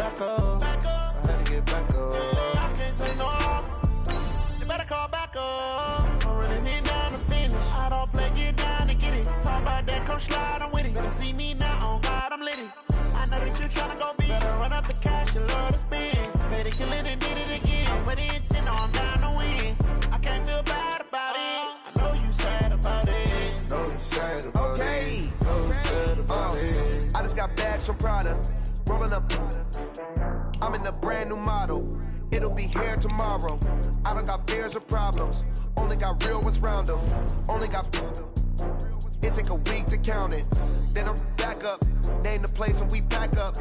back up. I had to get back up. I can't take no loss. You better call back up. I'm running it down to finish. I don't play, get down to get it. Talk about that, come slide, I'm with it. Better see me now, on God, I'm litty. I know that you tryna go big. Better run up the cash, you love to spend. Better kill it and did it again. I'm with the intent, I'm down to win. I can't feel bad about it. I know you sad about it. Know you sad about it. Know you sad about it. I just got bags from Prada. Rolling up. I'm in a brand new model. It'll be here tomorrow. I don't got fears or problems. Only got real ones round them. Only got. It take a week to count it. Then I'm back up. Name the place and we back up.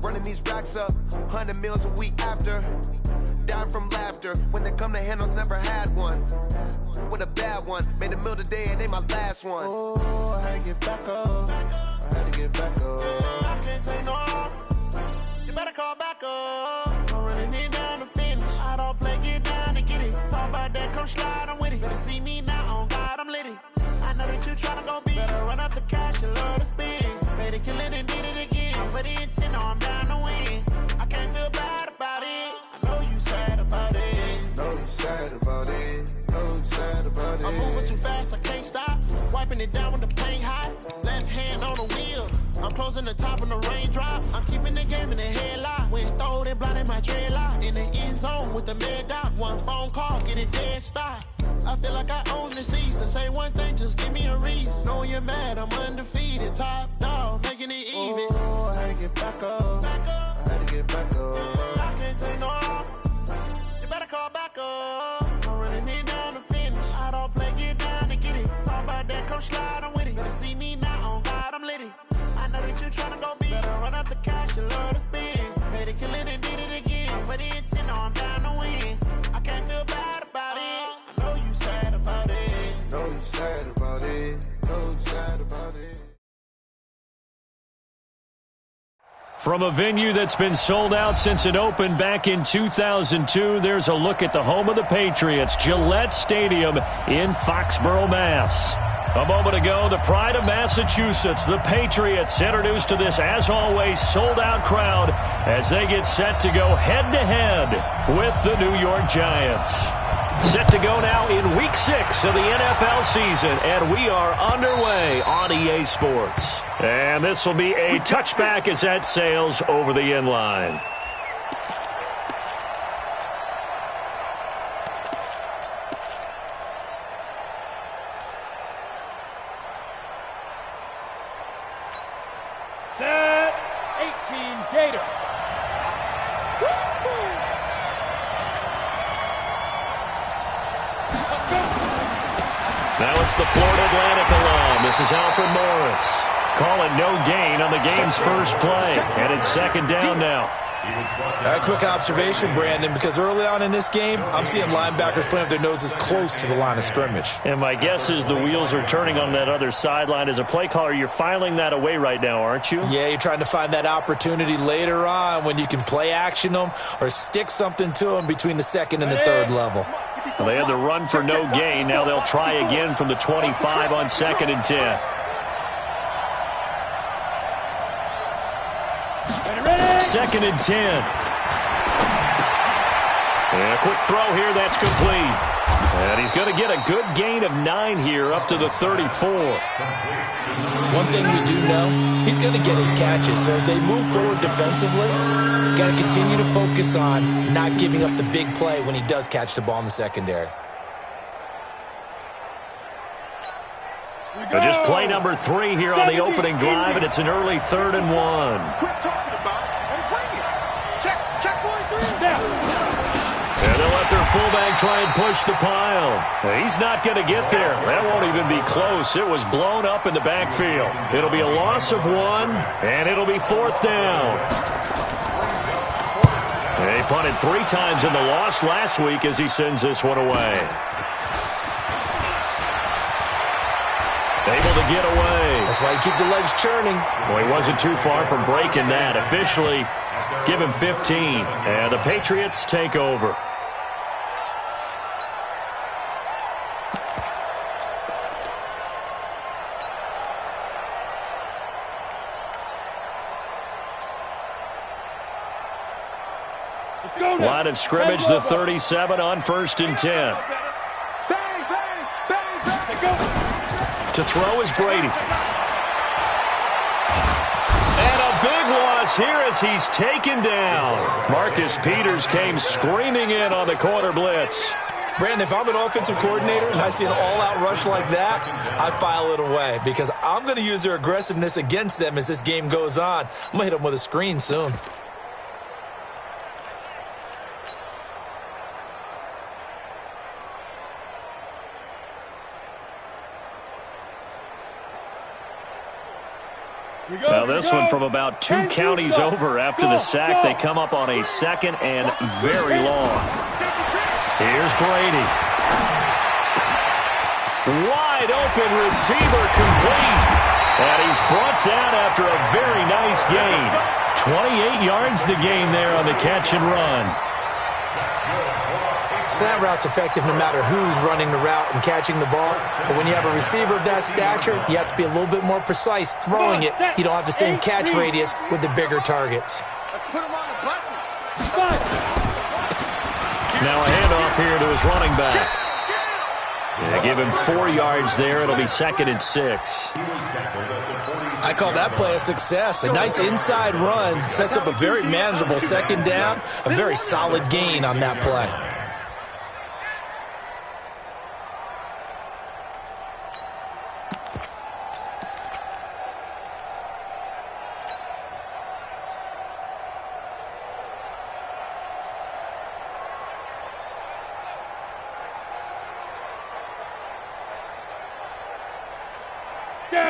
Running these racks up. 100 meals a week after. Dying from laughter. When they come to handles, never had one. With a bad one. Made a meal today and they my last one. Oh, I had to get back up. I had to get back up. I can't take no loss. You better call back up. I'm running it down to finish. I don't play, get down to get it. Talk about that, come slide, I'm with it. Better see me now, on God, I'm litty. I know that you tryna go big. Better run up the cash, you love to spend. Better kill it and did it again. I'm with the intent, no, I'm down to win. I can't feel bad about it. I know you sad about it. Know you sad about it. Know you sad about it. I'm moving too fast, I can't stop. Wiping it down with the paint hot. Left hand on the wheel. I'm closing the top of the raindrop. I'm keeping the game in the headlock. When throwed and blinded my dreadlock. In the end zone with the mid dot. One phone call, get it dead stop. I feel like I own the season. Say one thing, just give me a reason. Knowing you're mad, I'm undefeated. Top dog, making it even. Oh, I had to get back up. I had to get back up. I can't take no loss. You better call back up. I'm running it down to finish. I don't play, get down to get it. Talk about that, come slide, I'm with it. Better see me now, on God, I'm litty. I know that you tryna go big. Better run up the cash, you love to spend. Better kill it and did it again. I'm with the intent, no, I'm down to win. I can't feel bad about it. I know you sad about it. Know you sad about it. Know you sad about it. From a venue that's been sold out since it opened back in 2002, there's a look at the home of the Patriots, Gillette Stadium in Foxborough, Mass. A moment ago, the pride of Massachusetts, the Patriots, introduced to this, as always, sold-out crowd as they get set to go head-to-head with the New York Giants. Set to go now in Week 6 of the NFL season, and we are underway on EA Sports. And this will be a touchback as that sails over the end line. Set, 18, Gator. Now it's the Florida Atlantic alum. This is Alfred Morris. Call it no gain on the game's first play. And it's second down now. A quick observation, Brandon, because early on in this game, I'm seeing linebackers playing with their noses close to the line of scrimmage. And my guess is the wheels are turning on that other sideline. As a play caller, you're filing that away right now, aren't you? Yeah, you're trying to find that opportunity later on when you can play action them or stick something to them between the second and the third level. Well, they had the run for no gain. Now they'll try again from the 25 on 2nd and 10. Second and 10. And a quick throw here, that's complete. And he's going to get a good gain of 9 here up to the 34. One thing we do know, he's going to get his catches. So as they move forward defensively, got to continue to focus on not giving up the big play when he does catch the ball in the secondary. But just play number 3 here on the opening drive, and it's an early 3rd and 1. Quit talking about it and bring it. Check going through. And they'll let their fullback try and push the pile. He's not going to get there. That won't even be close. It was blown up in the backfield. It'll be a loss of 1, and it'll be 4th down. He punted 3 times in the loss last week as he sends this one away. Able to get away. That's why you keep the legs churning. Well, he wasn't too far from breaking that. Officially, give him 15. And the Patriots take over. Line of scrimmage, the 37 on 1st and 10. To throw is Brady. And a big loss here as he's taken down. Marcus Peters came screaming in on the corner blitz. Brandon, if I'm an offensive coordinator and I see an all-out rush like that, I file it away because I'm going to use their aggressiveness against them as this game goes on. I'm going to hit them with a screen soon. Now this one from about 2 counties over after the sack. They come up on a 2nd and very long. Here's Brady. Wide open receiver complete. And he's brought down after a very nice gain. 28 yards the gain there on the catch and run. Slant route's effective no matter who's running the route and catching the ball. But when you have a receiver of that stature, you have to be a little bit more precise throwing it. You don't have the same catch radius with the bigger targets. Let's put him on the buses. Now a handoff here to his running back. Yeah, give him 4 yards there. It'll be 2nd and 6. I call that play a success. A nice inside run sets up a very manageable 2nd down. A very solid gain on that play.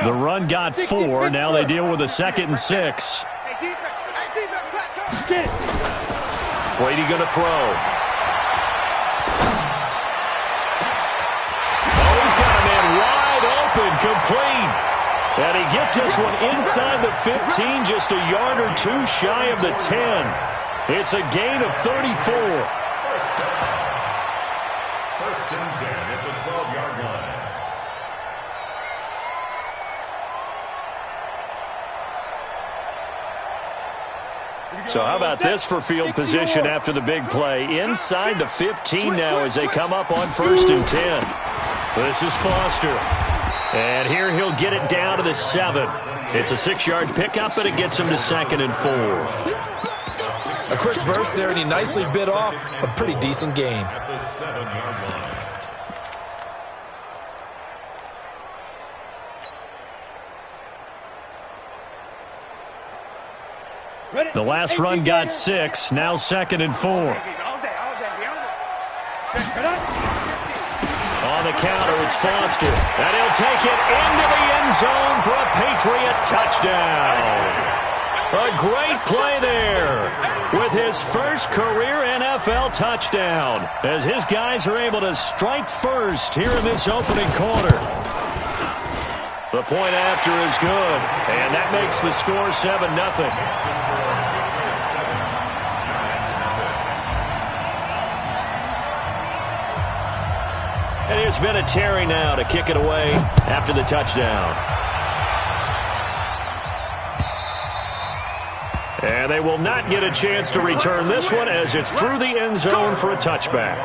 The run got 4. Now they deal with a 2nd and 6. Brady going to throw. Oh, he's got a man wide open, complete. And he gets this one inside the 15, just a yard or 2 shy of the 10. It's a gain of 34. First and 10 at the 12-yard line. So how about this for field position after the big play? Inside the 15 now as they come up on 1st and 10. This is Foster. And here he'll get it down to the 7. It's a 6-yard pickup, but it gets him to 2nd and 4. A quick burst there, and he nicely bit off a pretty decent gain. At the 7-yard line. The last run got 6. Now 2nd and 4. On the counter, it's Foster. And he'll take it into the end zone for a Patriot touchdown. A great play there with his first career NFL touchdown as his guys are able to strike first here in this opening quarter. The point after is good, and that makes the score 7-0. And here's Vinatieri now to kick it away after the touchdown. And they will not get a chance to return this one as it's through the end zone for a touchback.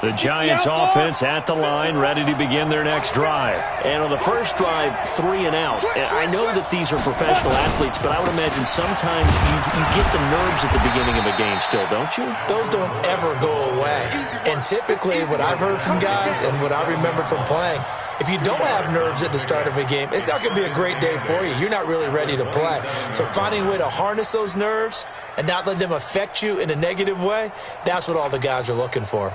The Giants offense at the line, ready to begin their next drive. And on the first drive, 3 and out. And I know that these are professional athletes, but I would imagine sometimes you get the nerves at the beginning of a game still, don't you? Those don't ever go away. And typically what I've heard from guys and what I remember from playing, if you don't have nerves at the start of a game, it's not going to be a great day for you. You're not really ready to play. So finding a way to harness those nerves and not let them affect you in a negative way, that's what all the guys are looking for.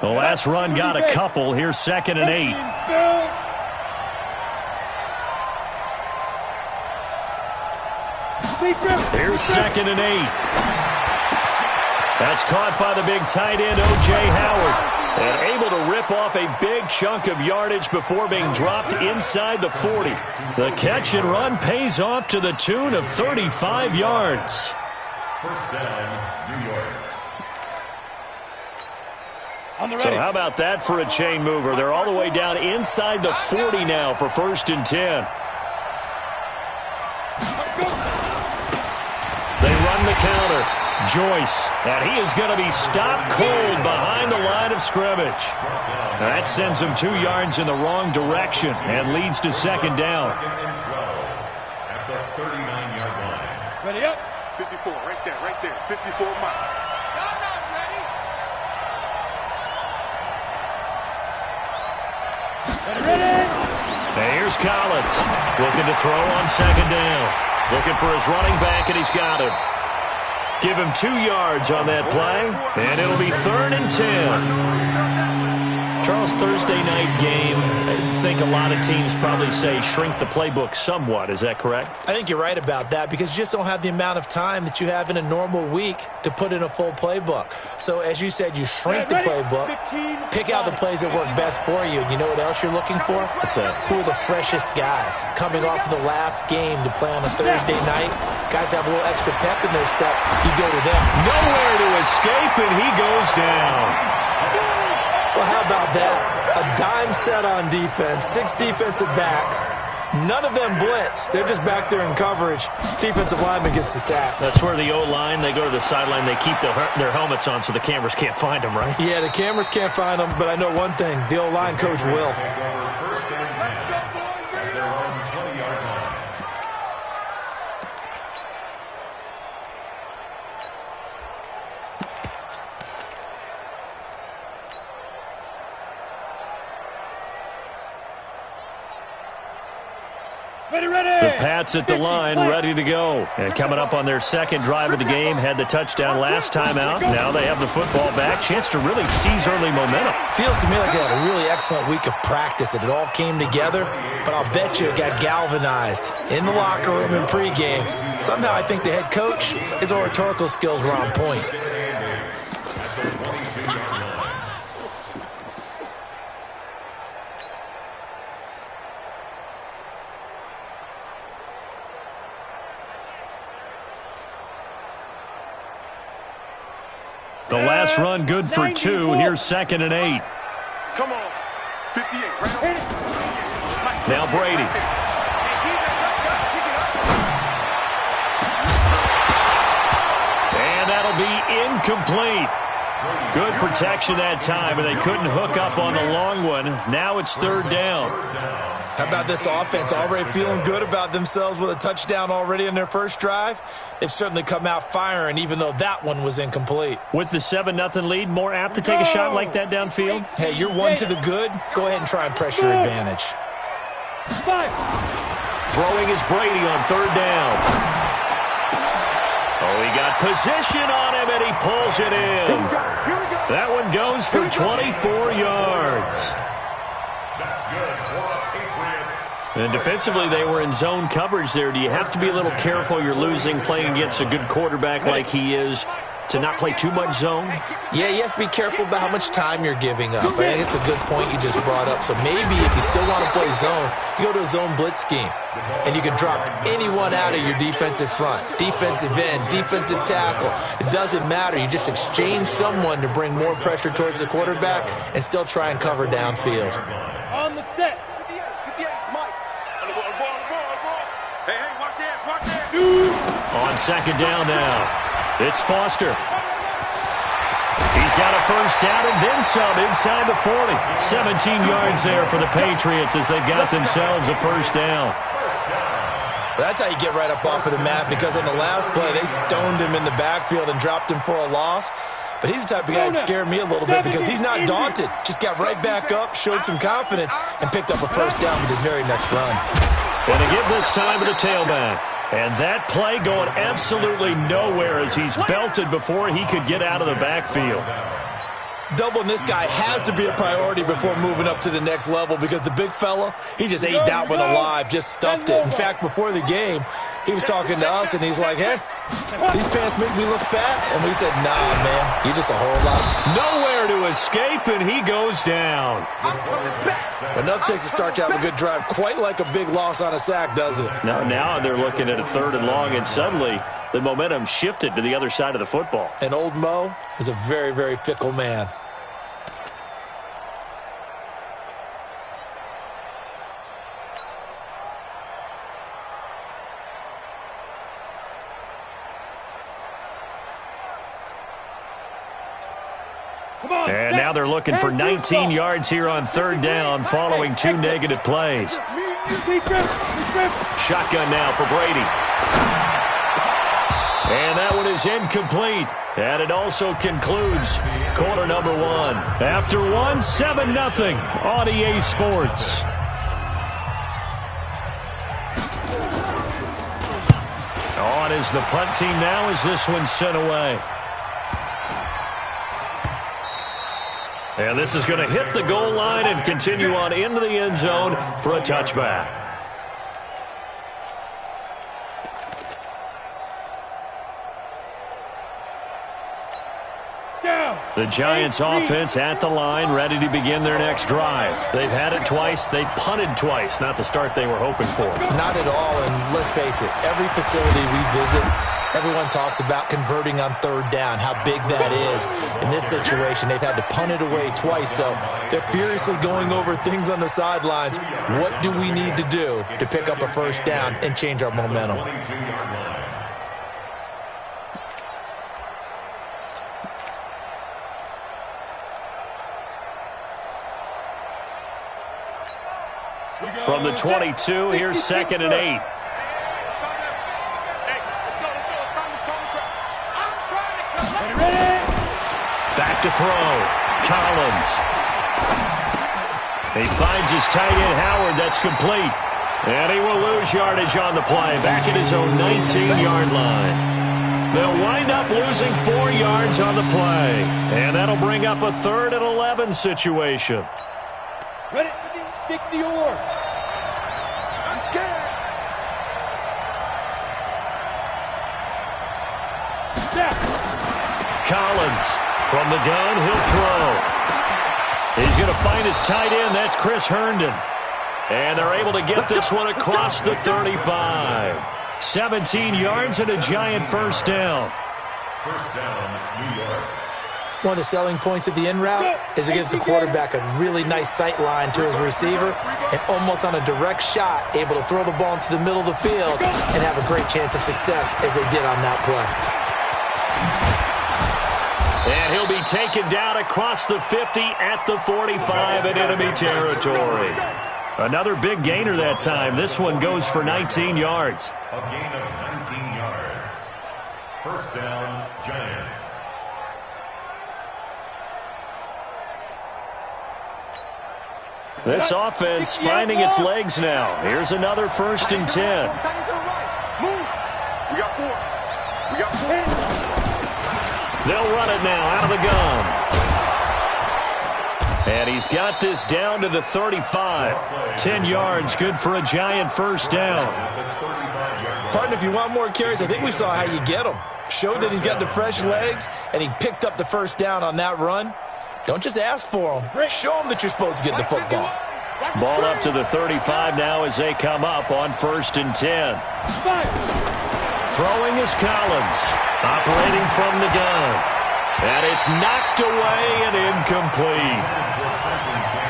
The last run got a couple. Here's 2nd and 8. Here's 2nd and 8. That's caught by the big tight end, O.J. Howard. And able to rip off a big chunk of yardage before being dropped inside the 40. The catch and run pays off to the tune of 35 yards. First down, New York. So how about that for a chain mover? They're all the way down inside the 40 now for 1st and 10. They run the counter. Joyce, and he is going to be stopped cold behind the line of scrimmage. That sends him 2 yards in the wrong direction and leads to 2nd down. At the 39-yard line. Ready up. 54, right there, 54 miles. Ready. Here's Collins, looking to throw on 2nd down. Looking for his running back, and he's got him. Give him 2 yards on that play, and it'll be 3rd and 10. Charles, Thursday night game, I think a lot of teams probably say shrink the playbook somewhat. Is that correct? I think you're right about that because you just don't have the amount of time that you have in a normal week to put in a full playbook. So as you said, you shrink the playbook, pick out the plays that work best for you. And you know what else you're looking for? What's that? Who are the freshest guys coming off of the last game to play on a Thursday night? Guys have a little extra pep in their step. You go to them. Nowhere to escape, and he goes down. Well, how about that? A dime set on defense, 6 defensive backs. None of them blitz. They're just back there in coverage. Defensive lineman gets the sack. That's where the O-line, they go to the sideline, they keep their helmets on so the cameras can't find them, right? Yeah, the cameras can't find them, but I know one thing. The O-line coach will. The Pats at the line, ready to go. And coming up on their 2nd drive of the game, had the touchdown last time out. Now they have the football back. Chance to really seize early momentum. Feels to me like they had a really excellent week of practice, that it all came together. But I'll bet you it got galvanized in the locker room in pregame. Somehow I think the head coach, his oratorical skills were on point. The last run good for 2. Here's 2nd and 8. Come on. 58. Right on. Now Brady. And that'll be incomplete. Good protection that time, and they couldn't hook up on the long one. Now it's 3rd down. How about this offense already feeling good about themselves with a touchdown already in their first drive? They've certainly come out firing, even though that one was incomplete. With the 7-0 lead, more apt to take a shot like that downfield? Hey, you're 1 to the good. Go ahead and try and press your advantage. Throwing is Brady on 3rd down. Oh, he got position on him, and he pulls it in. That one goes for 24 yards. That's good for Patriots. And defensively, they were in zone coverage there. Do you have to be a little careful? You're losing, playing against a good quarterback like he is, to not play too much zone? Yeah, you have to be careful about how much time you're giving up. I think it's a good point you just brought up. So maybe if you still want to play zone, you go to a zone blitz scheme. And you can drop anyone out of your defensive front. Defensive end, defensive tackle. It doesn't matter. You just exchange someone to bring more pressure towards the quarterback and still try and cover downfield. On the set. 58, Mike. On the ball. Hey, watch this. On 2nd down now. It's Foster. He's got a first down and then some inside the 40. 17 yards there for the Patriots as they've got themselves a first down. That's how you get right up off of the mat, because on the last play, they stoned him in the backfield and dropped him for a loss. But he's the type of guy that scared me a little bit because he's not daunted. Just got right back up, showed some confidence, and picked up a first down with his very next run. And to give this time to the tailback. And that play going absolutely nowhere as he's belted before he could get out of the backfield. Doubling this guy has to be a priority before moving up to the next level, because the big fella, he just ate that one alive, just stuffed it. In fact, before the game, he was talking to us, and he's like, hey, these pants make me look fat. And we said, nah, man, you're just a whole lot. Nowhere to escape, and he goes down. But nothing takes a start to have a good drive quite like a big loss on a sack, does it? Now they're looking at a 3rd and long, and suddenly the momentum shifted to the other side of the football. And old Mo is a very, very fickle man. And now they're looking for 19 yards here on third down following 2 negative plays. Shotgun now for Brady. And that one is incomplete. And it also concludes quarter number 1. After 1, 7-0 on EA Sports. On is the punt team now as this one's sent away. And this is going to hit the goal line and continue on into the end zone for a touchback. The Giants offense at the line, ready to begin their next drive. They've had it twice. They've punted twice. Not the start they were hoping for. Not at all, and let's face it, every facility we visit, everyone talks about converting on third down, how big that is. In this situation, they've had to punt it away twice, so they're furiously going over things on the sidelines. What do we need to do to pick up a first down and change our momentum? From the 22, here's 2nd and 8. Back to throw. Collins. He finds his tight end, Howard. That's complete. And he will lose yardage on the play. Back at his own 19-yard line. They'll wind up losing 4 yards on the play. And that'll bring up a 3rd and 11 situation. Ready? 60 or. I'm scared. Collins from the gun. He'll throw. He's going to find his tight end. That's Chris Herndon. And they're able to get this one across the 35. 17 yards and a giant first down. First down, New York. One of the selling points of the in route is it gives the quarterback a really nice sight line to his receiver and almost on a direct shot able to throw the ball into the middle of the field and have a great chance of success as they did on that play. And he'll be taken down across the 50 at the 45 in enemy territory. Another big gainer that time. This one goes for 19 yards. A gain of 19 yards. First down, Giants. This offense finding its legs now. Here's another 1st and 10. Move. We got 4. We got 4. They'll run it now out of the gun. And he's got this down to the 35. 10 yards, good for a giant first down. Partner, if you want more carries, I think we saw how you get them. Showed that he's got the fresh legs, and he picked up the first down on that run. Don't just ask for them. Show them that you're supposed to get the football. Ball up to the 35 now as they come up on 1st and 10. Throwing is Collins. Operating from the gun. And it's knocked away and incomplete.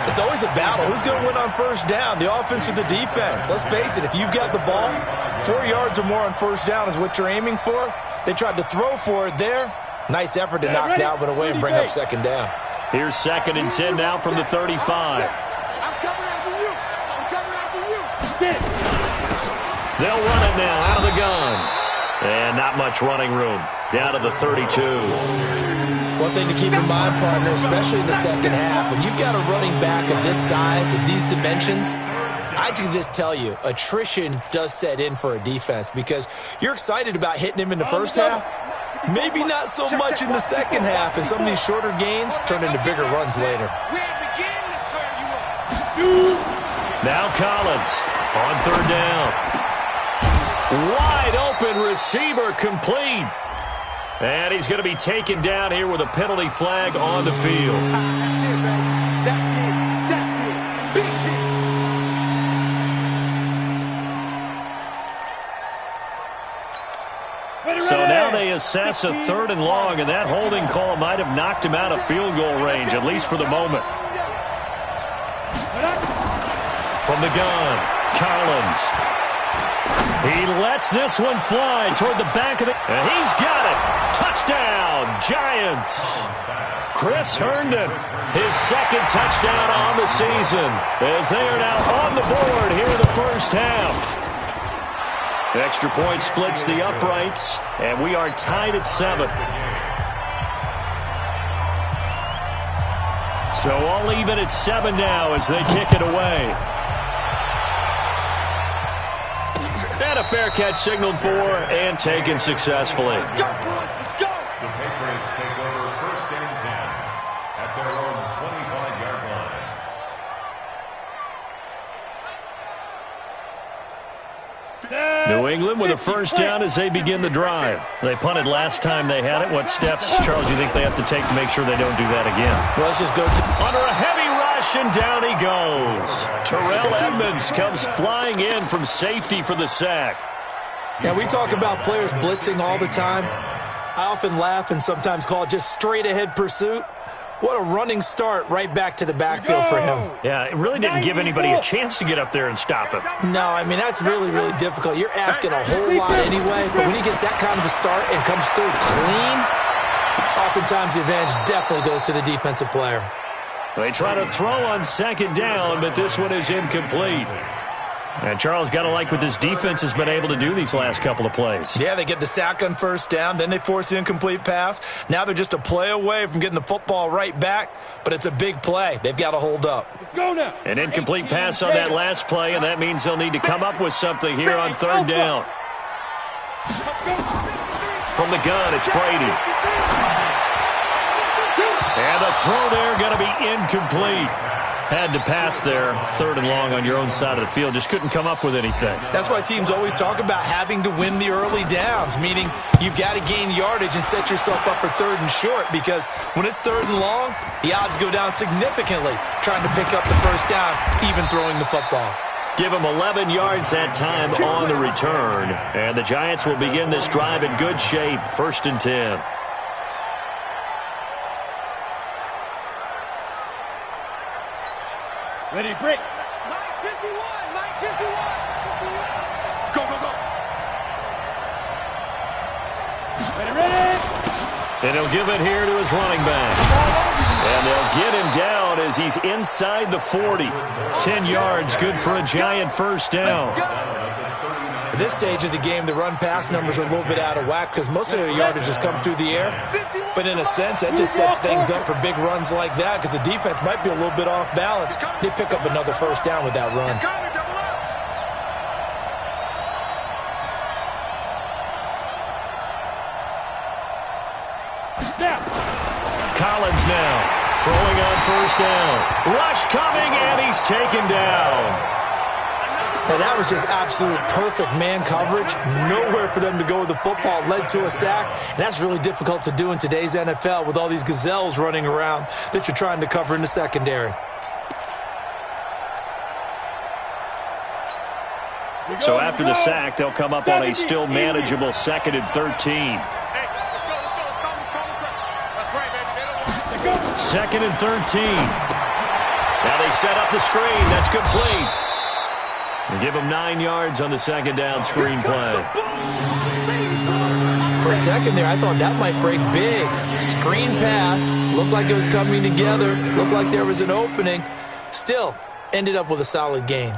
It's always a battle. Who's going to win on first down, the offense or the defense? Let's face it, if you've got the ball, 4 yards or more on first down is what you're aiming for. They tried to throw for it there. Nice effort to knock Dalvin away and bring up 2nd down. Here's 2nd and 10 now from the 35. I'm coming after you. I'm coming after you. They'll run it now out of the gun. And not much running room. Down to the 32. One thing to keep in mind, partner, especially in the second half, when you've got a running back of this size, of these dimensions, I can just tell you, attrition does set in for a defense because you're excited about hitting him in the first half. Maybe not so much in the second half, and some of these shorter gains turn into bigger runs later. Now Collins on 3rd down. Wide open receiver complete. And he's going to be taken down here with a penalty flag on the field. So now they assess a 3rd and long, and that holding call might have knocked him out of field goal range, at least for the moment. From the gun, Collins. He lets this one fly toward the back of it. And he's got it. Touchdown, Giants. Chris Herndon, his second touchdown on the season, as they are now on the board here in the first half. Extra point splits the uprights, and we are tied at 7. So all even at 7 now as they kick it away. And a fair catch signaled for and taken successfully. Let's go, boys. Let's go. The Patriots take over 1st and 10 at their own 25-yard line. New England with a first down as they begin the drive. They punted last time they had it. What steps, Charles, do you think they have to take to make sure they don't do that again? Well, let's just go to Under a heavy rush, and down he goes. Terrell Edmonds comes flying in from safety for the sack. Now, we talk about players blitzing all the time. I often laugh and sometimes call it just straight-ahead pursuit. What a running start right back to the backfield for him. Yeah, it really didn't give anybody a chance to get up there and stop him. No, I mean, that's really, really difficult. You're asking a whole lot anyway, but when he gets that kind of a start and comes through clean, oftentimes the advantage definitely goes to the defensive player. They try to throw on second down, but this one is incomplete. And Charles, got to like what this defense has been able to do these last couple of plays. Yeah, they get the sack on first down, then they force the incomplete pass. Now they're just a play away from getting the football right back, but it's a big play. They've got to hold up. Let's go now. An incomplete pass on that last play, and that means they'll need to come up with something here on third down. From the gun, it's Brady. And the throw there going to be incomplete. Had to pass there, 3rd and long on your own side of the field. Just couldn't come up with anything. That's why teams always talk about having to win the early downs, meaning you've got to gain yardage and set yourself up for 3rd and short, because when it's 3rd and long, the odds go down significantly trying to pick up the first down, even throwing the football. Give them 11 yards that time on the return. And the Giants will begin this drive in good shape, 1st and 10. Ready, break. Mike 51, Mike 51. Go, go, go. Ready. And he'll give it here to his running back. And they'll get him down as he's inside the 40. 10 yards, good for a Giant first down. At this stage of the game, the run-pass numbers are a little bit out of whack because most of the yardage has come through the air. But in a sense, that just sets things up for big runs like that because the defense might be a little bit off balance. They pick up another first down with that run. Collins now throwing on first down. Rush coming, and he's taken down. And that was just absolute perfect man coverage. Nowhere for them to go with the football. Led to a sack. And that's really difficult to do in today's NFL with all these gazelles running around that you're trying to cover in the secondary. So after the sack, they'll come up on a still manageable 2nd and 13. 2nd and 13. Now they set up the screen. That's complete. And give them 9 yards on the 2nd down screen play. For a second there, I thought that might break big. Screen pass. Looked like it was coming together. Looked like there was an opening. Still, ended up with a solid gain.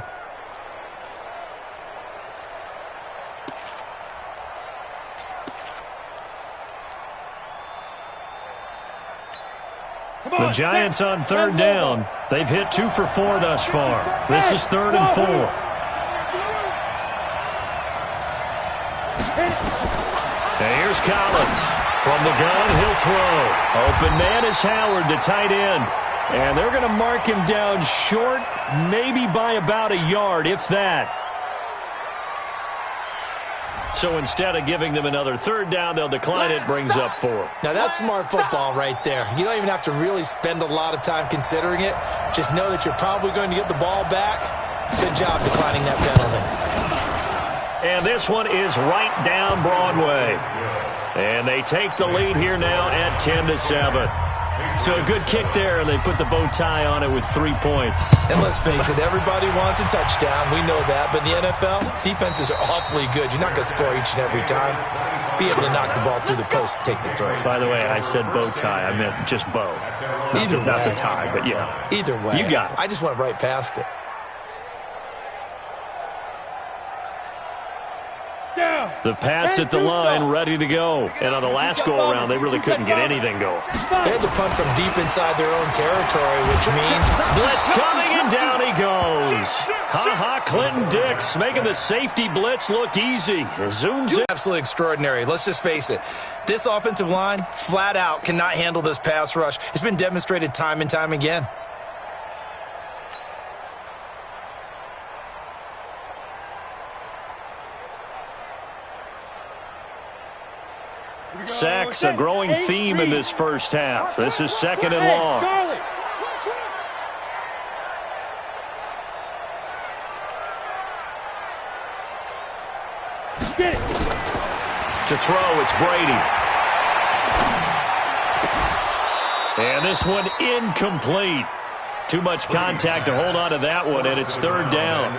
The Giants on 3rd down. They've hit 2 for 4 thus far. This is 3rd and 4. And here's Collins. From the gun, he'll throw. Open man is Howard, the tight end. And they're going to mark him down short, maybe by about a yard, if that. So instead of giving them another 3rd down, they'll decline it, brings up 4. Now that's smart football right there. You don't even have to really spend a lot of time considering it. Just know that you're probably going to get the ball back. Good job declining that penalty. And this one is right down Broadway. And they take the lead here now at 10-7. So a good kick there, and they put the bow tie on it with 3 points. And let's face it, everybody wants a touchdown. We know that. But in the NFL, defenses are awfully good. You're not going to score each and every time. Be able to knock the ball through the post and take the throw. By the way, I said bow tie. I meant just bow. Not the tie, but yeah. Either way. You got it. I just went right past it. The Pats at the line, ready to go. And on the last go-around, they really couldn't get anything going. They had to punt from deep inside their own territory, which means blitz coming, and down he goes. Ha-ha, Clinton Dix making the safety blitz look easy. Zooms in. Absolutely extraordinary. Let's just face it. This offensive line, flat out, cannot handle this pass rush. It's been demonstrated time and time again. Sacks, a growing theme in this first half. This is 2nd and long. To throw, it's Brady. And this one incomplete. Too much contact to hold on to that one, and it's 3rd down.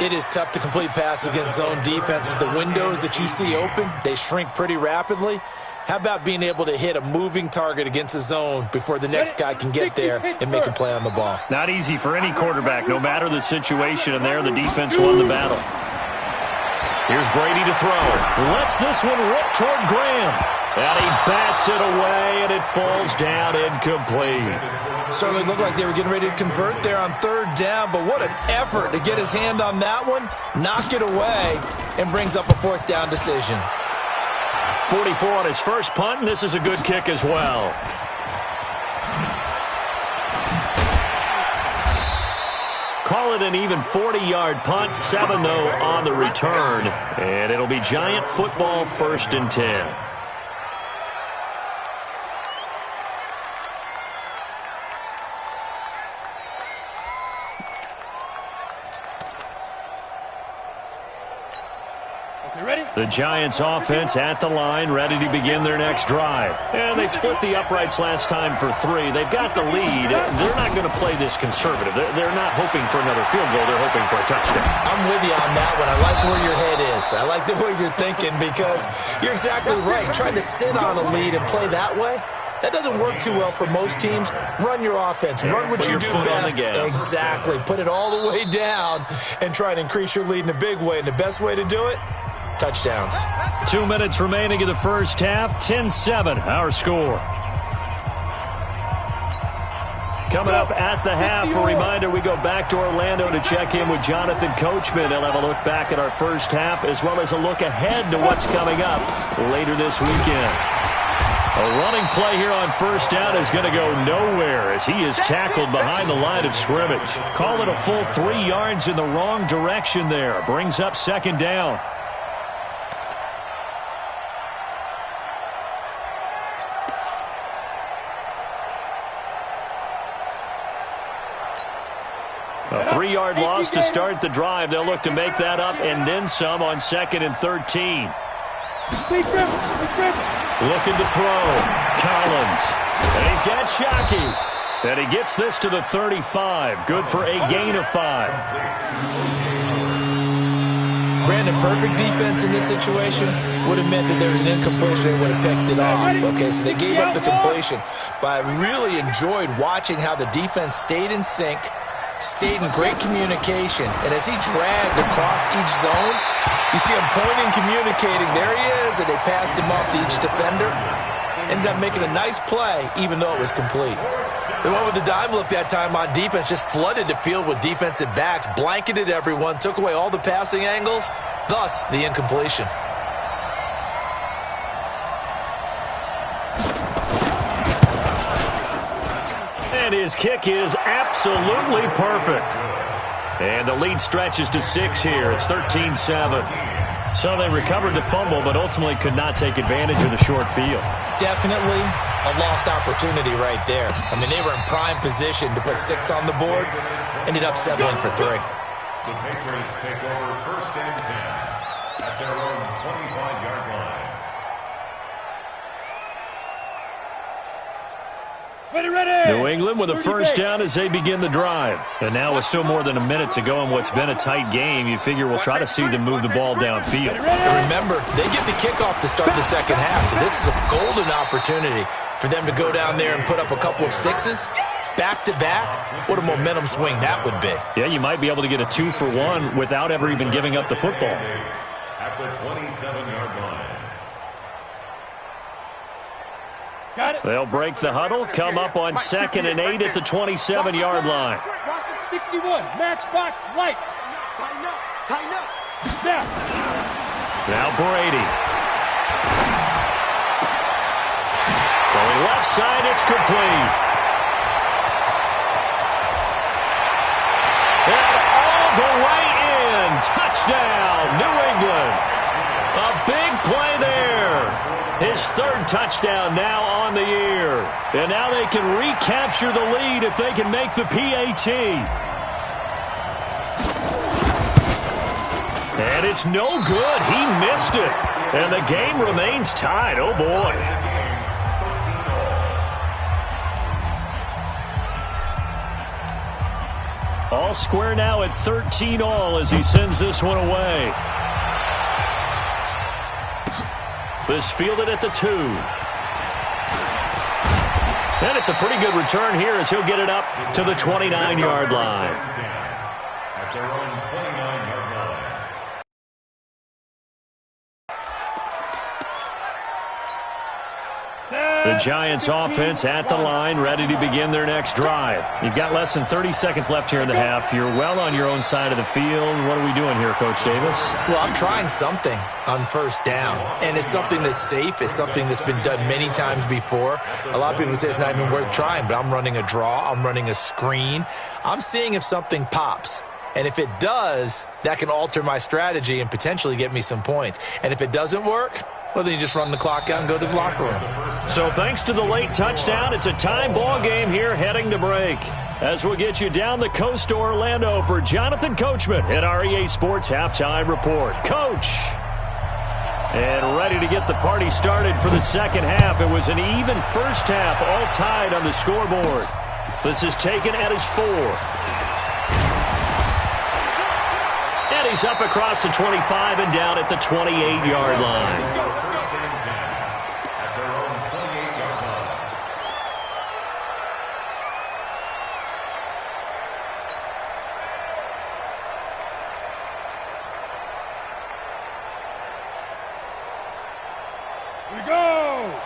It is tough to complete passes against zone defenses. The windows that you see open, they shrink pretty rapidly. How about being able to hit a moving target against a zone before the next guy can get there and make a play on the ball? Not easy for any quarterback, no matter the situation, and there the defense won the battle. Here's Brady to throw. Lets this one rip toward Graham. And he bats it away, and it falls down incomplete. Certainly looked like they were getting ready to convert there on 3rd down, but what an effort to get his hand on that one, knock it away, and brings up a 4th down decision. 44 on his first punt, and this is a good kick as well. Call it an even 40-yard punt, 7 though on the return, and it'll be Giant football 1st and 10. The Giants offense at the line, ready to begin their next drive. And they split the uprights last time for 3. They've got the lead. They're not going to play this conservative. They're not hoping for another field goal. They're hoping for a touchdown. I'm with you on that one. I like where your head is. I like the way you're thinking because you're exactly right. Trying to sit on a lead and play that way, that doesn't work too well for most teams. Run your offense. Run what you do best. Exactly. Put it all the way down and try and increase your lead in a big way. And the best way to do it, touchdowns. 2 minutes remaining in the first half. 10-7, our score. Coming up at the half, a reminder, we go back to Orlando to check in with Jonathan Coachman. He'll have a look back at our first half as well as a look ahead to what's coming up later this weekend. A running play here on 1st down is going to go nowhere as he is tackled behind the line of scrimmage. Call it a full 3 yards in the wrong direction there. Brings up 2nd down. A 3-yard loss to start the drive. They'll look to make that up and then some on 2nd and 13. Looking to throw. Collins. And he's got Shockey. And he gets this to the 35. Good for a gain of 5. Brandon, perfect defense in this situation would have meant that there was an incompletion. They would have picked it off. Okay, so they gave up the completion. But I really enjoyed watching how the defense stayed in sync, stayed in great communication, and as he dragged across each zone, you see him pointing, communicating. There he is, and they passed him off to each defender. Ended up making a nice play, even though it was complete. The one with the dime look that time on defense just flooded the field with defensive backs, blanketed everyone, took away all the passing angles, thus the incompletion. And his kick is absolutely perfect. And the lead stretches to 6 here. It's 13-7. So they recovered the fumble, but ultimately could not take advantage of the short field. Definitely a lost opportunity right there. I mean, they were in prime position to put 6 on the board. Ended up settling for 3. The Patriots take over 1st and 10 at their own 25-yard line. New England with a first down as they begin the drive. And now with still more than a minute to go in what's been a tight game, you figure we'll try to see them move the ball downfield. And remember, they get the kickoff to start the second half, so this is a golden opportunity for them to go down there and put up a couple of sixes. Back-to-back, what a momentum swing that would be. Yeah, you might be able to get a 2-for-1 without ever even giving up the football. At the 27-yard line. They'll break the huddle, come up on 2nd and 8 at the 27-yard line. 61, matchbox, lights. Tighten up. Snap. Now Brady. Throwing left side, it's complete. And all the way in. Touchdown, New England. A big play there. His 3rd touchdown now on the year. And now they can recapture the lead if they can make the PAT. And it's no good. He missed it. And the game remains tied. Oh, boy. All square now at 13-all as he sends this one away. This fielded at the 2. And it's a pretty good return here as he'll get it up to the 29-yard line. At their own 29-yard line. The Giants offense at the line, ready to begin their next drive. You've got less than 30 seconds left here in the half. You're well on your own side of the field. What are we doing here, Coach Davis? Well, I'm trying something on first down, and it's something that's safe. It's something that's been done many times before. A lot of people say it's not even worth trying, but I'm running a draw. I'm running a screen. I'm seeing if something pops. And if it does, that can alter my strategy and potentially get me some points. And if it doesn't work, well, then you just run the clock out and go to the locker room. So thanks to the late touchdown, it's a tie ball game here heading to break. As we'll get you down the coast to Orlando for Jonathan Coachman at our EA Sports Halftime Report. Coach! And ready to get the party started for the second half. It was an even first half, all tied on the scoreboard. This is taken at his 4. And he's up across the 25 and down at the 28-yard line.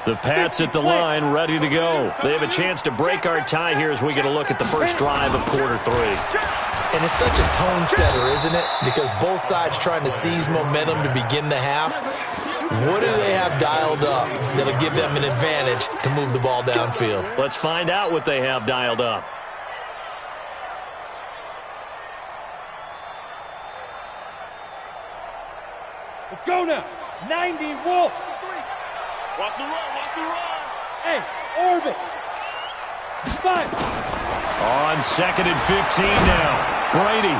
The Pats at the line, ready to go. They have a chance to break our tie here as we get a look at the first drive of quarter 3. And it's such a tone setter, isn't it? Because both sides trying to seize momentum to begin the half. What do they have dialed up that'll give them an advantage to move the ball downfield? Let's find out what they have dialed up. Let's go now. 90, Wolf. Watch the run. Hey, orbit. 5. On 2nd and 15 now. Brady.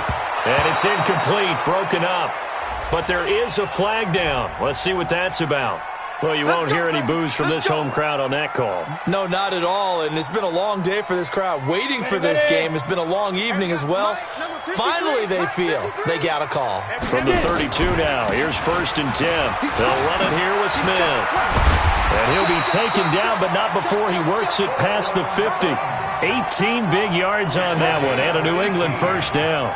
And it's incomplete, broken up. But there is a flag down. Let's see what that's about. Well, you won't hear any boos from this home crowd on that call. No, not at all. And it's been a long day for this crowd. Waiting for this game. It's been a long evening as well. Finally, they feel they got a call. From the 32 now, here's 1st and 10. They'll run it here with Smith. And he'll be taken down, but not before he works it past the 50. 18 big yards on that one, and a New England first down.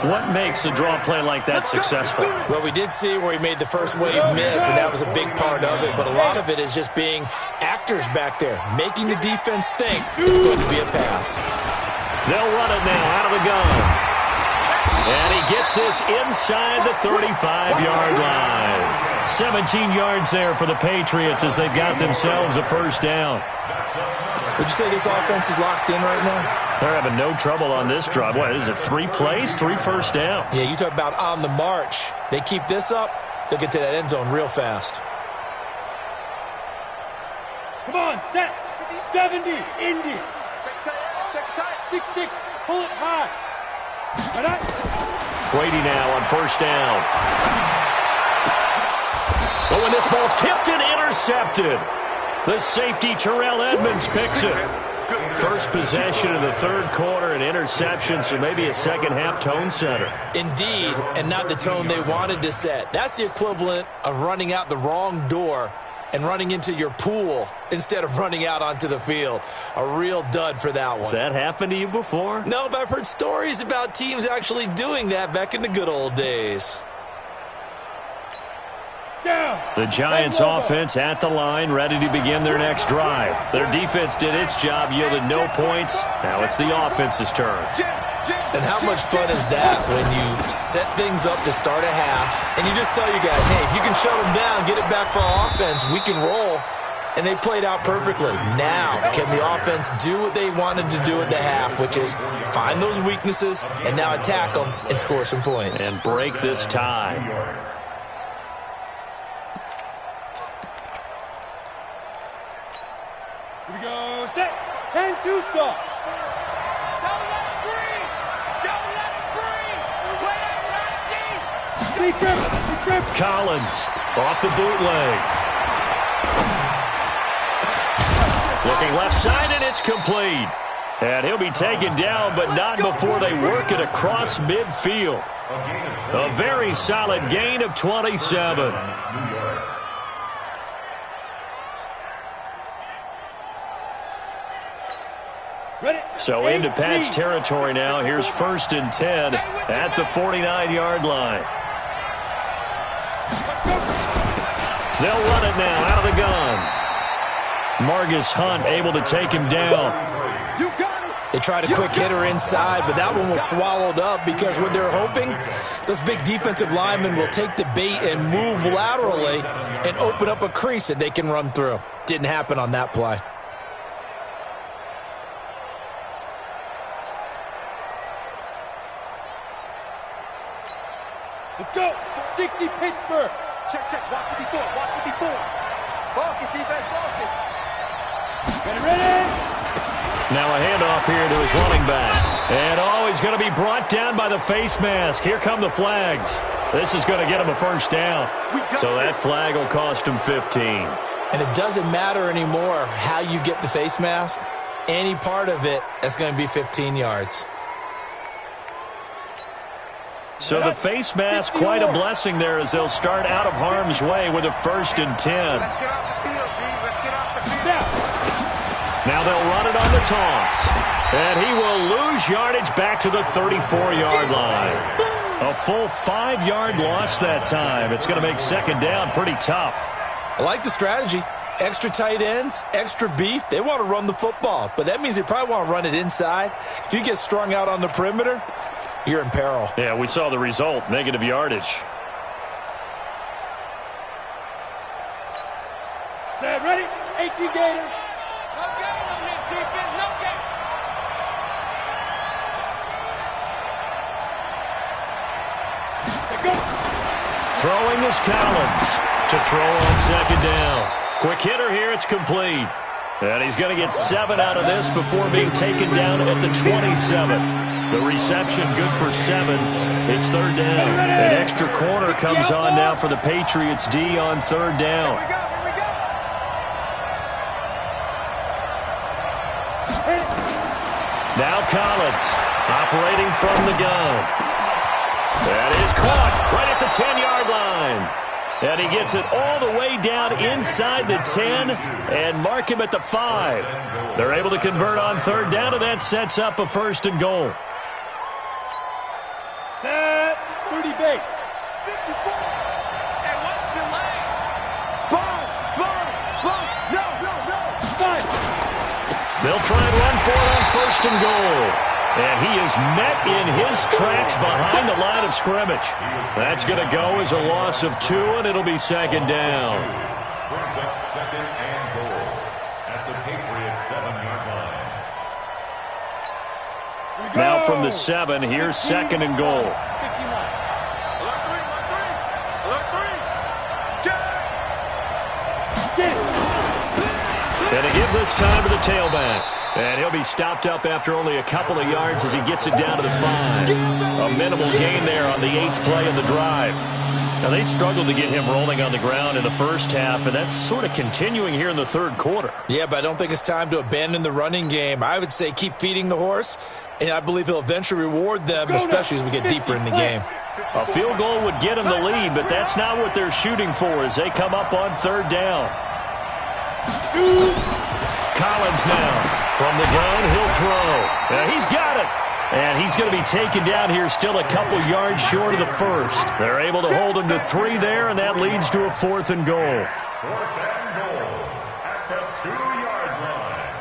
What makes a draw play like that successful? Well, we did see where he made the first wave miss, and that was a big part of it. But a lot of it is just being actors back there, making the defense think it's going to be a pass. They'll run it now out of the gun. And he gets this inside the 35-yard line. 17 yards there for the Patriots as they've got themselves a first down. Would you say this offense is locked in right now? They're having no trouble on this drive. What is it, 3 plays, 3 first downs? Yeah, you talk about on the march. They keep this up, they'll get to that end zone real fast. Come on, set. 70, Indy. 6-6, pull it high. Brady now on first down. But when this ball's tipped and intercepted. The safety, Terrell Edmonds, picks it. First possession of the third quarter, an interception, so maybe a second-half tone setter. Indeed, and not the tone they wanted to set. That's the equivalent of running out the wrong door and running into your pool instead of running out onto the field. A real dud for that one. Has that happened to you before? No, but I've heard stories about teams actually doing that back in the good old days. The Giants offense at the line, ready to begin their next drive. Their defense did its job, yielded no points. Now it's the offense's turn. And how much fun is that when you set things up to start a half and you just tell you guys, hey, if you can shut them down, get it back for our offense, we can roll. And they played out perfectly. Now, can the offense do what they wanted to do at the half, which is find those weaknesses and now attack them and score some points. And break this tie. Here we go. Set. 10-2 stop. Don't let it breathe. Don't let it breathe. Play it right. Collins off the bootleg. Looking left side, and it's complete. And he'll be taken down, but not before they work it across midfield. A very solid gain of 27. So into Pat's territory now. Here's 1st and 10 at the 49-yard line. They'll run it now out of the gun. Margus Hunt able to take him down. They tried a quick hitter inside, but that one was swallowed up because what they're hoping, those big defensive linemen will take the bait and move laterally and open up a crease that they can run through. Didn't happen on that play. Let's go. 60 Pittsburgh. Check, check. Watch what he thought. Watch what he thought. Focus, defense, focus. Get ready. Now a handoff here to his running back. And he's going to be brought down by the face mask. Here come the flags. This is going to get him a first down. So that flag will cost him 15. And it doesn't matter anymore how you get the face mask. Any part of it is going to be 15 yards. So the face mask, quite a blessing there as they'll start out of harm's way with a 1st and 10. Let's get off the field, Steve. Let's get off the field. Now they'll run it on the toss. And he will lose yardage back to the 34-yard line. A full 5-yard loss that time. It's going to make 2nd down pretty tough. I like the strategy. Extra tight ends, extra beef. They want to run the football, but that means they probably want to run it inside. If you get strung out on the perimeter, you're in peril. Yeah, we saw the result, negative yardage. Set, ready? 18 Gators. No game on this defense, no game. Go. Throwing is Collins to throw on 2nd down. Quick hitter here, it's complete. And he's going to get 7 out of this before being taken down at the 27. The reception good for 7. It's 3rd down. An extra corner comes on now for the Patriots D on 3rd down. Now Collins operating from the gun. That is caught right at the 10-yard line. And he gets it all the way down inside the 10 and mark him at the 5. They're able to convert on 3rd down, and that sets up a 1st and goal. Set, 30 base. 54. And what's the leg? Sponge. No. Sponge. They'll try and run for it on 1st and goal. And he is met in his tracks behind the line of scrimmage. That's going to go as a loss of 2, and it'll be 2nd down. Brings up 2nd and goal at the Patriots 7-yard line. Now from the 7, here's 2nd and goal. 51. And a give this time to the tailback. And he'll be stopped up after only a couple of yards as he gets it down to the 5. A minimal gain there on the 8th play of the drive. Now, they struggled to get him rolling on the ground in the first half, and that's sort of continuing here in the third quarter. Yeah, but I don't think it's time to abandon the running game. I would say keep feeding the horse, and I believe he'll eventually reward them, especially as we get deeper in the game. A field goal would get him the lead, but that's not what they're shooting for as they come up on third down. Collins now. From the gun, he'll throw. He's got it. And he's going to be taken down here still a couple yards short of the first. They're able to hold him to 3 there, and that leads to a 4th and goal. 4th and goal at the 2-yard line.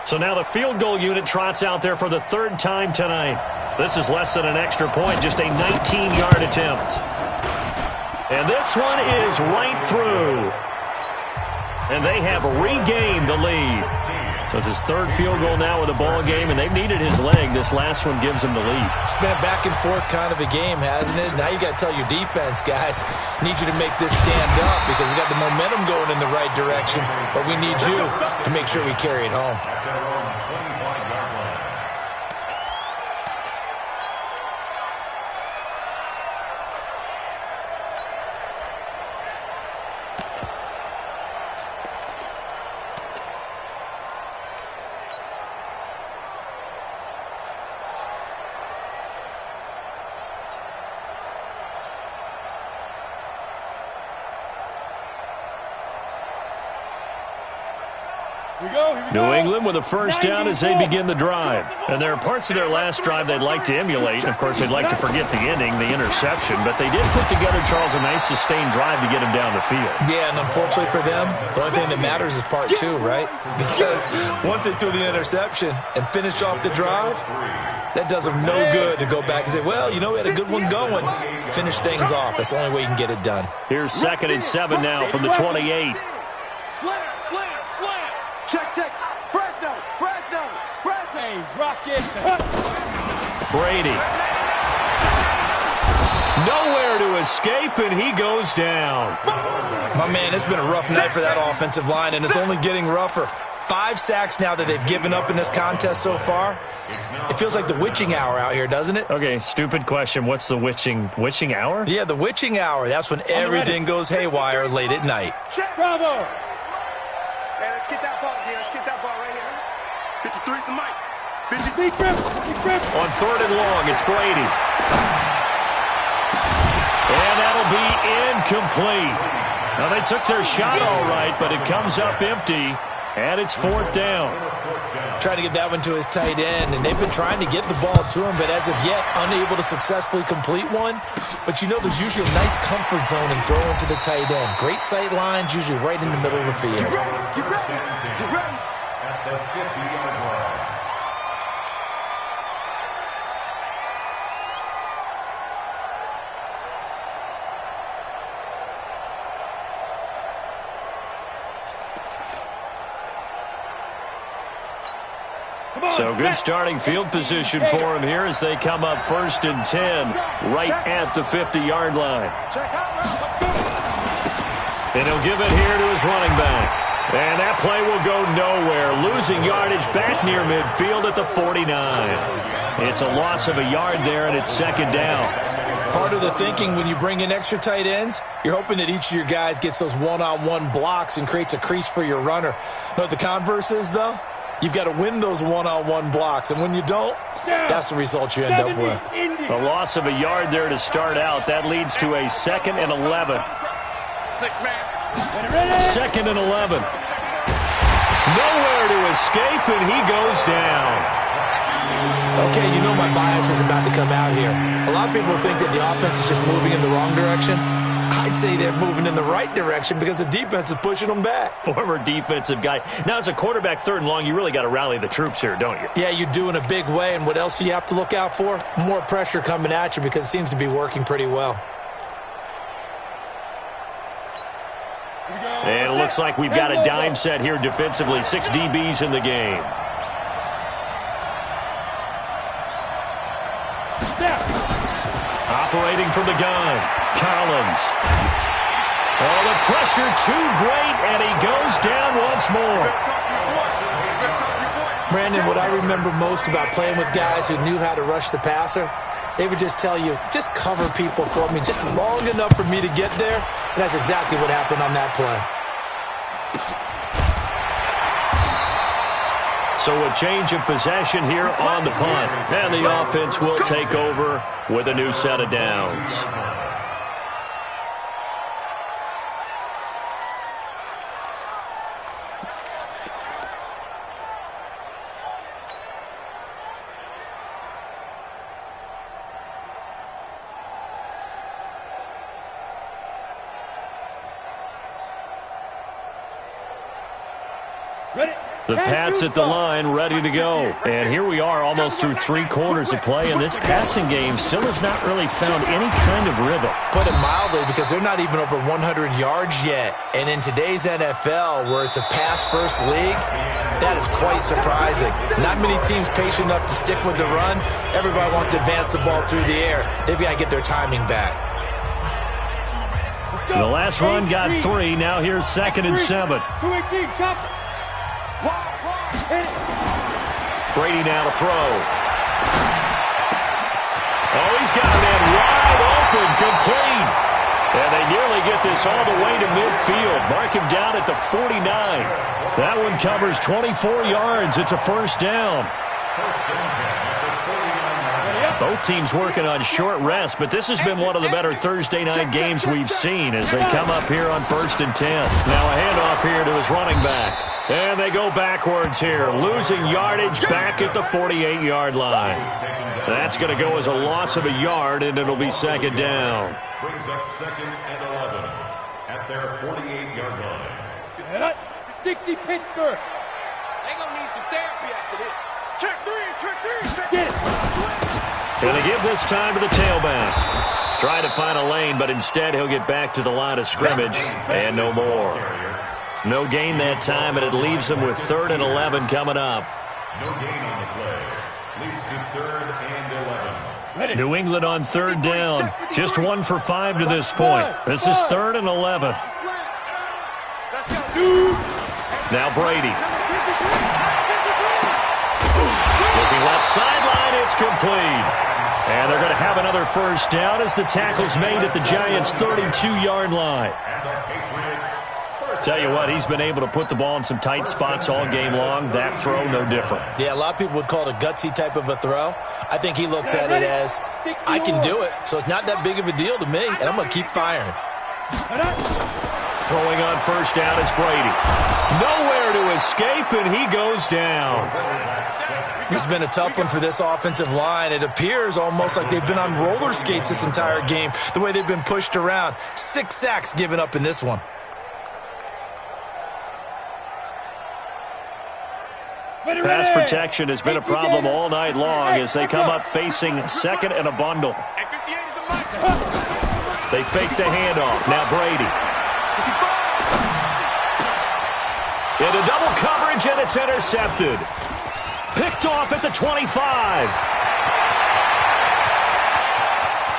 So now the field goal unit trots out there for the 3rd time tonight. This is less than an extra point, just a 19-yard attempt. And this one is right through. And they have regained the lead. So it's his 3rd field goal now with a ball game, and they've needed his leg. This last one gives them the lead. It's been a back and forth kind of a game, hasn't it? Now you got to tell your defense, guys, need you to make this stand up because we got the momentum going in the right direction, but we need you to make sure we carry it home. New England with a first down as they begin the drive. And there are parts of their last drive they'd like to emulate. And, of course, they'd like to forget the ending, the interception. But they did put together, Charles, a nice sustained drive to get him down the field. Yeah, and unfortunately for them, the only thing that matters is part 2, right? Because once they threw the interception and finished off the drive, that does them no good to go back and say, well, you know, we had a good one going. Finish things off. That's the only way you can get it done. Here's 2nd and 7 now from the 28. Slam, slam, slam. Check, check. Fresno, Fresno, Fresno. Hey, Rocket. Brady. Nowhere to escape, and he goes down. My man, it's been a rough night for that offensive line, and it's only getting rougher. 5 sacks now that they've given up in this contest so far. It feels like the witching hour out here, doesn't it? Okay, stupid question. What's the witching hour? Yeah, the witching hour. That's when everything goes haywire late at night. Bravo. Hey, let's get that ball here. Let's get that ball right here. 53 to Mike. 50. Big grip. On 3rd and long, it's Brady. And that'll be incomplete. Now, they took their shot all right, but it comes up empty. And it's 4th down. Trying to get that one to his tight end, and they've been trying to get the ball to him, but as of yet, unable to successfully complete one. But you know there's usually a nice comfort zone in throwing to the tight end. Great sight lines, usually right in the middle of the field. Get ready. At the 50-yard line. So good starting field position for him here as they come up 1st and 10 right at the 50-yard line. And he'll give it here to his running back. And that play will go nowhere. Losing yardage back near midfield at the 49. It's a loss of a yard there, and it's 2nd down. Part of the thinking when you bring in extra tight ends, you're hoping that each of your guys gets those one-on-one blocks and creates a crease for your runner. You know what the converse is, though? You've got to win those one-on-one blocks, and when you don't, that's the result you end up with. A loss of a yard there to start out. That leads to a 2nd and 11. 2nd and 11. Nowhere to escape, and he goes down. Okay, you know my bias is about to come out here. A lot of people think that the offense is just moving in the wrong direction. I'd say they're moving in the right direction because the defense is pushing them back. Former defensive guy. Now, as a quarterback 3rd and long, you really got to rally the troops here, don't you? Yeah, you do in a big way. And what else do you have to look out for? More pressure coming at you because it seems to be working pretty well. And it looks like we've got a dime set here defensively. 6 DBs in the game. Operating from the gun, Collins. Oh, the pressure too great, and he goes down once more. Brandon, what I remember most about playing with guys who knew how to rush the passer, they would just tell you, just cover people for me, just long enough for me to get there. And that's exactly what happened on that play. So a change of possession here on the punt. And the offense will take over with a new set of downs. The Pats at the line, ready to go. And here we are almost through 3 quarters of play, and this passing game still has not really found any kind of rhythm. Put it mildly, because they're not even over 100 yards yet. And in today's NFL, where it's a pass-first league, that is quite surprising. Not many teams patient enough to stick with the run. Everybody wants to advance the ball through the air. They've got to get their timing back. The last run got 3. Now here's 2nd and 7. 2-18, chop. Brady now to throw. Oh, he's got it in wide open, complete. And they nearly get this all the way to midfield. Mark him down at the 49. That one covers 24 yards. It's a first down. Both teams working on short rest, but this has been one of the better Thursday night games we've seen as they come up here on 1st and 10. Now a handoff here to his running back. And they go backwards here, losing yardage back at the 48-yard line. That's going to go as a loss of a yard, and it'll be 2nd down. Brings up 2nd and 11 at their 48-yard line. 60 Pittsburgh. They going to need some therapy after this. Check 3, check 3, check. Get it. Going to give this time to the tailback. Try to find a lane, but instead he'll get back to the line of scrimmage and no more. No gain that time, and it leaves them with 3rd and 11 coming up. No gain on the play. Leads to 3rd and 11. New England on 3rd down. Just 1 for 5 to this point. This is 3rd and 11. Now Brady. Looking left sideline, it's complete. And they're going to have another first down as the tackle's made at the Giants' 32-yard line. Tell you what, he's been able to put the ball in some tight spots all game long. That throw, no different. Yeah, a lot of people would call it a gutsy type of a throw. I think he looks at it as, I can do it, so it's not that big of a deal to me, and I'm going to keep firing. Throwing on first down is Brady. Nowhere to escape, and he goes down. This has been a tough one for this offensive line. It appears almost like they've been on roller skates this entire game, the way they've been pushed around. 6 sacks given up in this one. Pass protection has been a problem all night long as they come up facing 2nd and a bundle. They fake the handoff. Now Brady. Into double coverage, and it's intercepted. Picked off at the 25.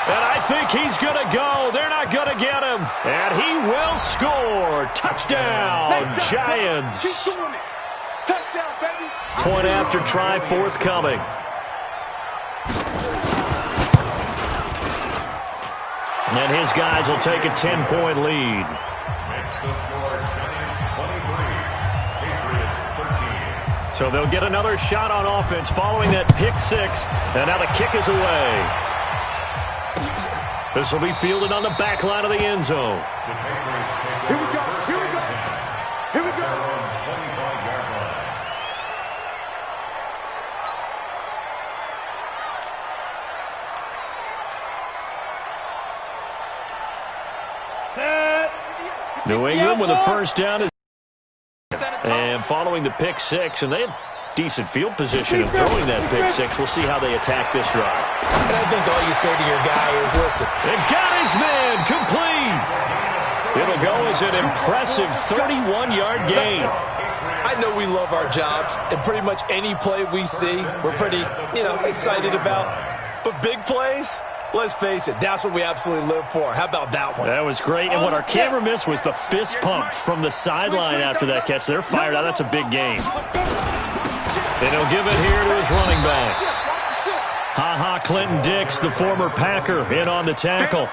And I think he's going to go. They're not going to get him. And he will score. Touchdown, Giants. Point after try forthcoming. And his guys will take a 10-point lead. Makes the score Giants 23, Patriots 13. So they'll get another shot on offense following that pick 6. And now the kick is away. This will be fielded on the back line of the end zone. The Patriots take Here we go. Here we go. Here we go. 25-yard line. New England with a first down. And following the pick 6, and they have decent field position in throwing that pick 6. We'll see how they attack this drive. And I think all you say to your guy is, listen. They got his man complete. It'll go as an impressive 31-yard gain. I know we love our jobs, and pretty much any play we see, we're pretty, excited about. of big plays, let's face it, that's what we absolutely live for. How about that one? That was great. And what our camera missed was the fist pump from the sideline after that catch. They're fired out. That's a big game. And he'll give it here to his running back. Ha-ha, Clinton Dix, the former Packer, in on the tackle.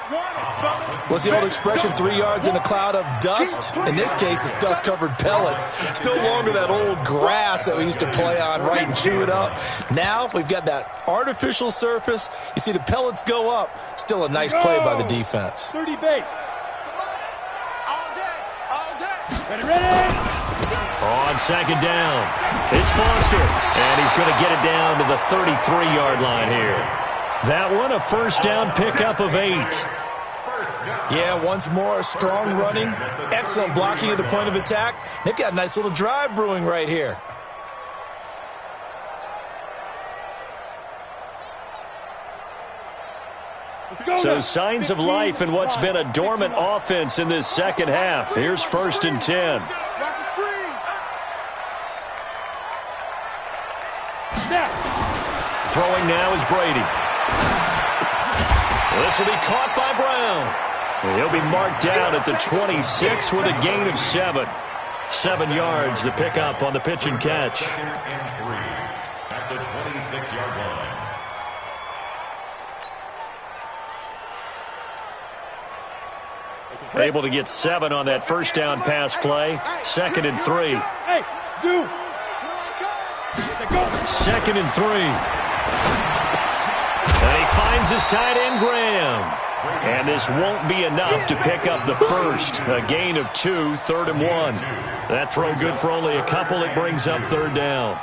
What's the old expression, 3 yards in a cloud of dust? In this case, it's dust-covered pellets. It's no longer that old grass that we used to play on, right, and chew it up. Now we've got that artificial surface. You see the pellets go up. Still a nice play by the defense. 30 base. Ready. On second down, it's Foster, and he's going to get it down to the 33-yard line here. That one, a first down pickup of 8. Yeah, once more, strong running, excellent blocking at the point of attack. They've got a nice little drive brewing right here. So signs of life in what's been a dormant offense in this second half. Here's 1st and 10. Throwing now is Brady. This will be caught by Brown. He'll be marked down at the 26 with a gain of 7. 7 yards, the pickup on the pitch and catch. Second and 3 at the 26-yard line. Able to get 7 on that first down pass play. 2nd and 3. Hey, Zoo. 2nd and 3. And he finds his tight end, Graham. And this won't be enough to pick up the first. A gain of 2, 3rd and 1. That throw good for only a couple. It brings up 3rd down.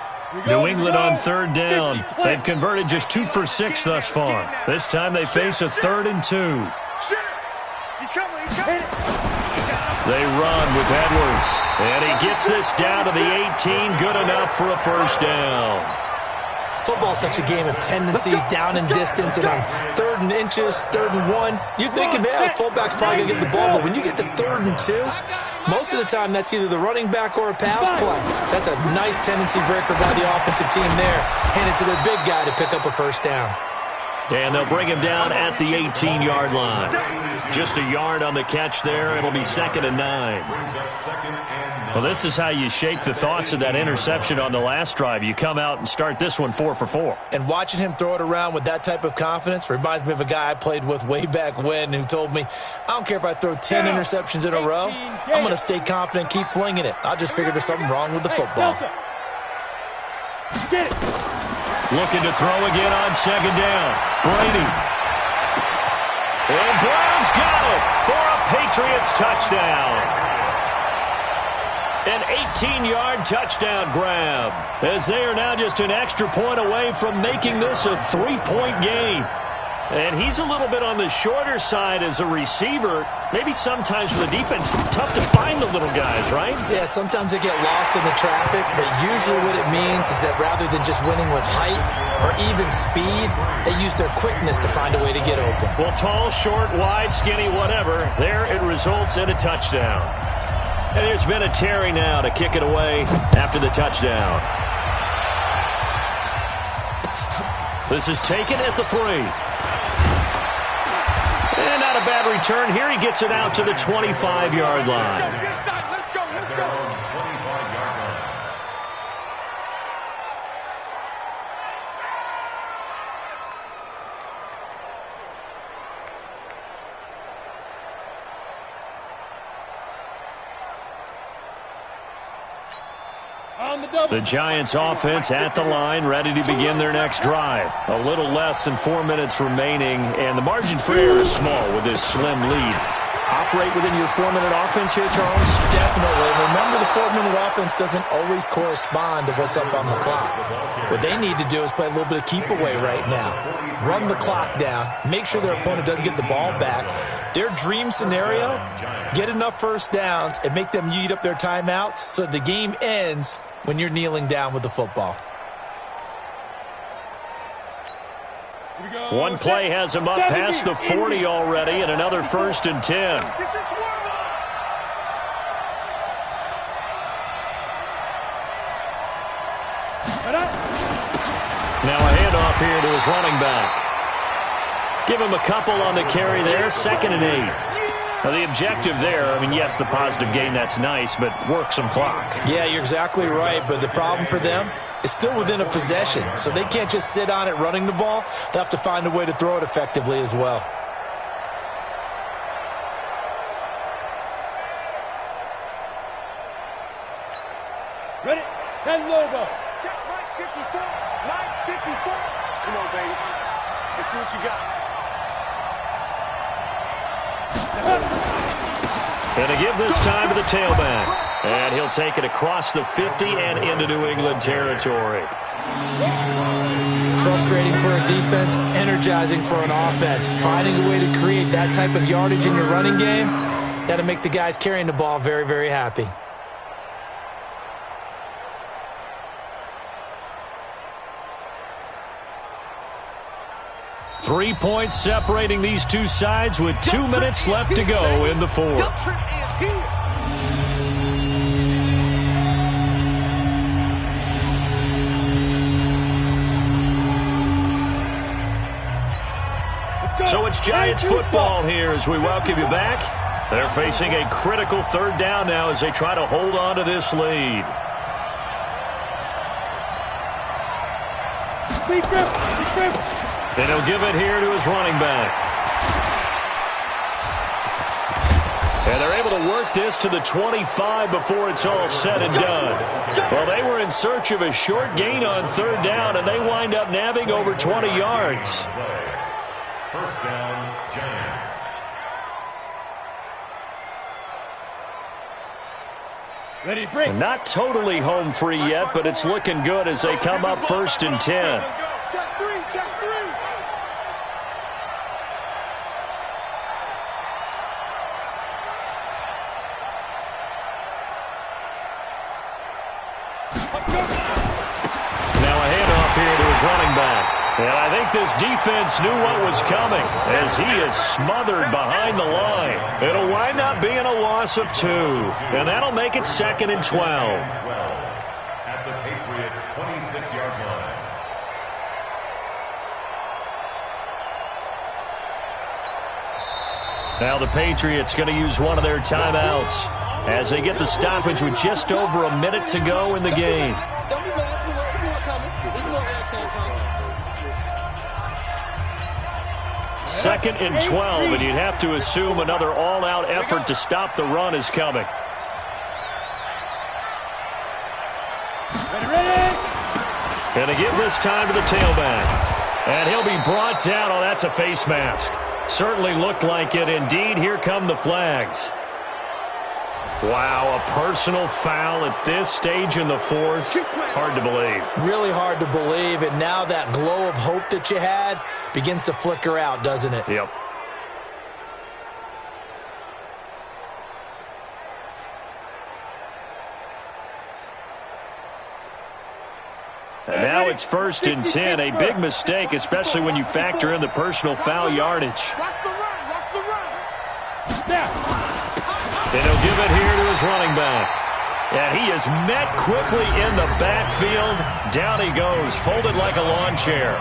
New England on 3rd down. They've converted just 2 for 6 thus far. This time they face a 3rd and 2. They run with Edwards. And he gets this down to the 18. Good enough for a first down. Football's such a game of tendencies, down and distance, and on 3rd and inches, 3rd and 1, you're thinking, man, fullback's probably going to get the ball. But when you get to 3rd and 2, most of the time that's either the running back or a pass play. So that's a nice tendency breaker by the offensive team there. Hand it to their big guy to pick up a first down. And they'll bring him down at the 18-yard line. Just a yard on the catch there. It'll be 2nd and 9. Well, this is how you shake the thoughts of that interception on the last drive. You come out and start this one 4 for 4. And watching him throw it around with that type of confidence reminds me of a guy I played with way back when who told me, I don't care if I throw 10 interceptions in a row. I'm going to stay confident, keep flinging it. I just figured there's something wrong with the football. Get it. Looking to throw again on 2nd down. Brady. And Brown's got it for a Patriots touchdown. An 18-yard touchdown grab, as they are now just an extra point away from making this a 3-point game. And he's a little bit on the shorter side as a receiver. Maybe sometimes for the defense, tough to find the little guys, right? Yeah, sometimes they get lost in the traffic, but usually what it means is that rather than just winning with height or even speed, they use their quickness to find a way to get open. Well, tall, short, wide, skinny, whatever, there it results in a touchdown. And there's been a Terry now to kick it away after the touchdown. This is taken at the 3. And not a bad return here. He gets it out to the 25-yard line. Let's go. The Giants offense at the line, ready to begin their next drive. A little less than 4 minutes remaining, and the margin for error is small with this slim lead. Operate within your 4-minute offense here, Charles? Definitely. Remember, the 4-minute offense doesn't always correspond to what's up on the clock. What they need to do is play a little bit of keep away right now. Run the clock down. Make sure their opponent doesn't get the ball back. Their dream scenario, get enough first downs and make them eat up their timeouts so the game ends when you're kneeling down with the football. One play has him up past the 40 already, and another 1st and 10. Now a handoff here to his running back. Give him a couple on the carry there, 2nd and 8. Now, the objective there, I mean, yes, the positive gain, that's nice, but work some clock. Yeah, you're exactly right, but the problem for them is still within a possession, so they can't just sit on it running the ball. They'll have to find a way to throw it effectively as well. Ready, send logo. Check line 54, line 54. Come on, baby. Let's see what you got. And to give this time to the tailback. And he'll take it across the 50 and into New England territory. Frustrating for a defense, energizing for an offense. Finding a way to create that type of yardage in your running game, that'll make the guys carrying the ball very, very happy. Three points separating these two sides with 2 minutes left to go in the fourth. So it's Giants football here as we welcome you back. They're facing a critical 3rd down now as they try to hold on to this lead. And he'll give it here to his running back. And they're able to work this to the 25 before it's all said and done. Well, they were in search of a short gain on 3rd down, and they wind up nabbing over 20 yards. 1st down, Giants. Ready, break. And not totally home free yet, but it's looking good as they come up 1st and 10. Check 3, check 3. Now a handoff here to his running back. And I think this defense knew what was coming as he is smothered behind the line. It'll wind up being a loss of 2. And that'll make it 2nd and 12. At the Patriots' 26-yard line. Now the Patriots going to use one of their timeouts as they get the stoppage with just over a minute to go in the game. 2nd and 12, and you'd have to assume another all-out effort to stop the run is coming. And to give this time to the tailback. And he'll be brought down. Oh, that's a face mask. Certainly looked like it. Indeed, here come the flags. Wow, a personal foul at this stage in the fourth. Hard to believe. Really hard to believe, and now that glow of hope that you had begins to flicker out, doesn't it? Yep. And now it's 1st and 10. A big mistake, especially when you factor in the personal foul yardage. And he'll give it here to his running back. And he is met quickly in the backfield. Down he goes, folded like a lawn chair.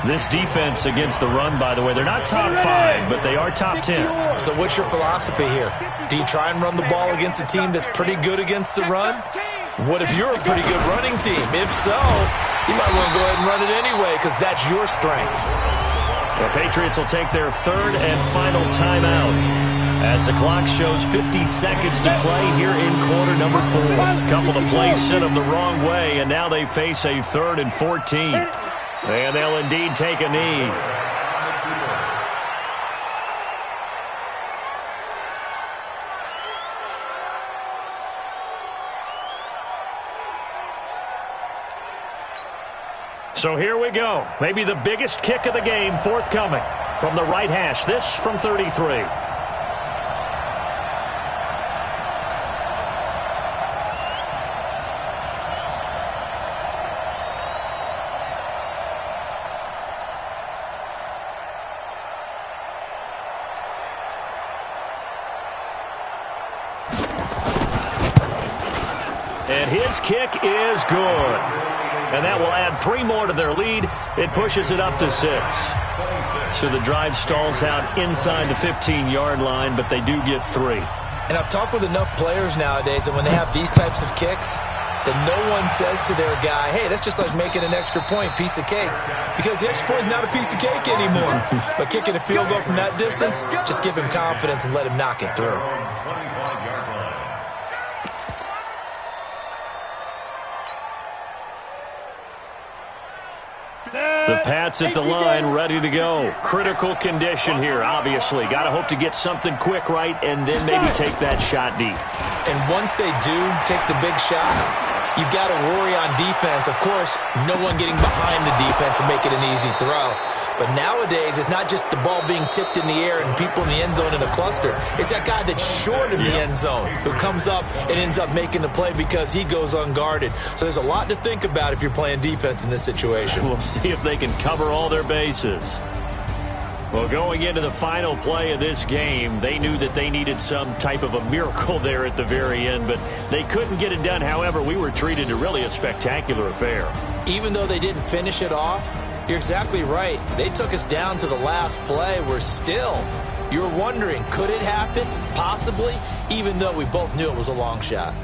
This defense against the run, by the way, they're not top 5, but they are top 10. So what's your philosophy here? Do you try and run the ball against a team that's pretty good against the run? What if you're a pretty good running team? If so, you might want to go ahead and run it anyway because that's your strength. The Patriots will take their 3rd and final timeout as the clock shows 50 seconds to play here in quarter number 4. Couple of plays sent them the wrong way, and now they face a 3rd and 14. And they'll indeed take a knee. So here we go. Maybe the biggest kick of the game forthcoming from the right hash. This from 33. And his kick is good. And that will add 3 more to their lead. It pushes it up to 6. So the drive stalls out inside the 15-yard line, but they do get 3. And I've talked with enough players nowadays that when they have these types of kicks, that no one says to their guy, hey, that's just like making an extra point, piece of cake. Because the extra point is not a piece of cake anymore. But kicking a field goal from that distance, just give him confidence and let him knock it through. The Pats at the line, ready to go. Critical condition here, obviously. Got to hope to get something quick right and then maybe take that shot deep. And once they do take the big shot, you've got to worry on defense. Of course, no one getting behind the defense and make it an easy throw. But nowadays, it's not just the ball being tipped in the air and people in the end zone in a cluster. It's that guy that's short in the end zone who comes up and ends up making the play because he goes unguarded. So there's a lot to think about if you're playing defense in this situation. We'll see if they can cover all their bases. Well, going into the final play of this game, they knew that they needed some type of a miracle there at the very end, but they couldn't get it done. However, we were treated to really a spectacular affair. Even though they didn't finish it off, you're exactly right. They took us down to the last play. We're still, you were wondering, could it happen? Possibly, even though we both knew it was a long shot.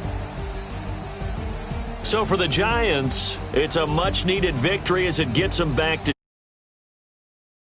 So for the Giants, it's a much-needed victory as it gets them back to